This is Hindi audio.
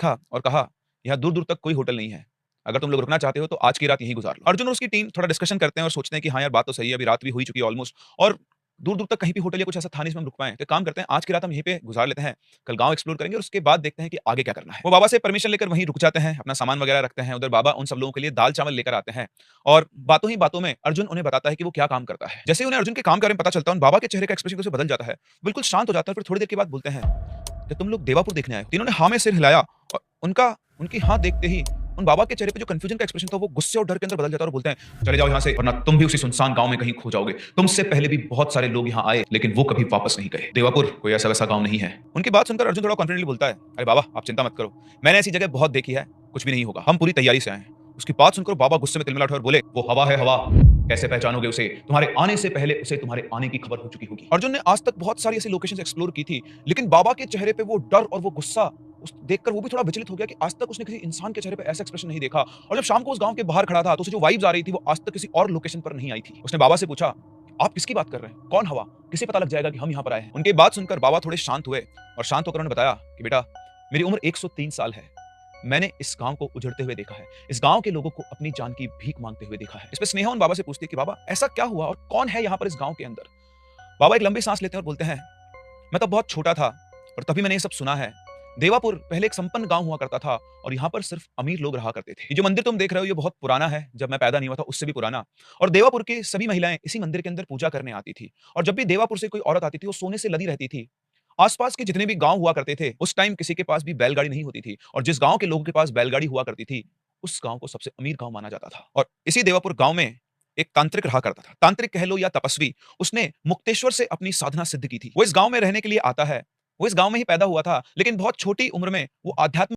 देखा और कहा, यहाँ दूर-दूर तक कोई होटल नहीं है। अगर तुम लोग रुकना चाहते हो तो आज की रात यहीं गुज़ार लो। अर्जुन और उसकी टीम थोड़ा डिस्कशन करते हैं और सोचते हैं कि हाँ यार, बात तो सही है, अभी रात भी हो ही चुकी है ऑलमोस्ट और दूर-दूर तक कहीं भी होटल या कुछ ऐसा था नहीं जिसमें हम रुक पाएँ। तो एक काम करते हैं, आज की रात हम यहीं पे गुज़ार लेते हैं, कल गाँव एक्सप्लोर करेंगे और उसके बाद देखते हैं कि आगे क्या करना है। वो बाबा से परमिशन लेकर वहीं रुक जाते हैं, अपना सामान वगैरह रखते हैं, उधर बाबा उन सब लोगों के लिए दाल-चावल लेकर आते हैं और बातों ही बातों में अर्जुन उन्हें बताता है कि वो क्या काम करता है। जैसे ही उन्हें अर्जुन के काम के बारे में पता चलता है, उन बाबा के चेहरे का एक्सप्रेशन कैसे बदल जाता है, बिल्कुल शांत हो जाता है, फिर थोड़ी देर के बाद बोलते हैं, "क्या तुम लोग देवापुर देखने आए हो?" तीनों ने हाँ में सिर हिलाया और उनकी हाँ देखते ही उन बाबा के चेहरे पे जो कन्फ्यूजन का एक्सप्रेशन था वो गुस्से और डर के अंदर बदल जाता है और बोलते हैं, "चले जाओ यहाँ से वरना तुम भी उसी सुनसान गाँव में कहीं खो जाओगे। तुमसे पहले भी बहुत सारे लोग यहाँ आए लेकिन वो कभी वापस नहीं गए। देवापुर कोई ऐसा-वैसा गाँव नहीं है।" उनकी बात सुनकर अर्जुन थोड़ा कॉन्फिडेंटली बोलता है, "अरे बाबा, आप चिंता मत करो। मैंने ऐसी जगह बहुत देखी है, कुछ भी नहीं होगा। हम पूरी तैयारी से आए हैं।" उसकी बात सुनकर बाबा गुस्से में तिलमिला उठे और बोले, "वो हवा है हवा, कैसे पहचानोगे उसे? तुम्हारे आने से पहले उसे तुम्हारे आने की खबर हो चुकी होगी।" अर्जुन ने आज तक बहुत सारी ऐसी लोकेशंस एक्सप्लोर की थी, लेकिन बाबा के चेहरे पे वो डर और वो गुस्सा उस देखकर वो भी थोड़ा विचलित हो गया कि आज तक उसने किसी इंसान के चेहरे पे ऐसा एक्सप्रेशन नहीं देखा और जब शाम को उस गाँव के बाहर खड़ा था, तो उसे जो वाइब्स आ रही थी, वो आज तक किसी और लोकेशन पर नहीं आई थी। उसने बाबा से पूछा, "आप किसकी बात कर रहे हैं? कौन हवा? किसे पता लग जाएगा कि हम यहाँ पर आए हैं?" उनकी बात सुनकर बाबा थोड़े शांत हुए और शांत होकर उन्होंने बताया कि बेटा, मेरी उम्र 103 साल है। मैंने इस गाँव को उजड़ते हुए देखा है। इस गाँव के लोगों को अपनी जान की भीख माँगते हुए देखा है। इस पे स्नेहा उन बाबा से पूछती है कि बाबा, ऐसा क्या हुआ और कौन है यहाँ पर इस गाँव के अंदर? बाबा एक लंबी सांस लेते हैं और बोलते हैं, मैं तब बहुत छोटा था और तभी मैंने ये सब सुना है। देवापुर पहले एक संपन्न गाँव हुआ करता था और यहाँ पर सिर्फ अमीर लोग रहा करते थे। ये जो मंदिर तुम देख रहे हो, ये बहुत पुराना है, जब मैं पैदा नहीं हुआ था उससे भी पुराना। और देवापुर की सभी महिलाएँ इसी मंदिर के अंदर पूजा करने आती थी और जब भी देवापुर से कोई औरत आती थी, वो सोने से लदी रहती थी। आस-पास के जितने भी गाँव हुआ करते थे, उस टाइम किसी के पास भी बैलगाड़ी नहीं होती थी और जिस गाँव के लोगों के पास बैलगाड़ी हुआ करती थी, उस गाँव को सबसे अमीर गाँव माना जाता था। और इसी देवापुर गाँव में एक तांत्रिक रहा करता था। तांत्रिक कह लो या तपस्वी, उसने मुक्तेश्वर से अपनी साधना सिद्ध की थी। वो इस गाँव में रहने के लिए आता है। वो इस गाँव में ही पैदा हुआ था, लेकिन बहुत छोटी उम्र में वो आध्यात्म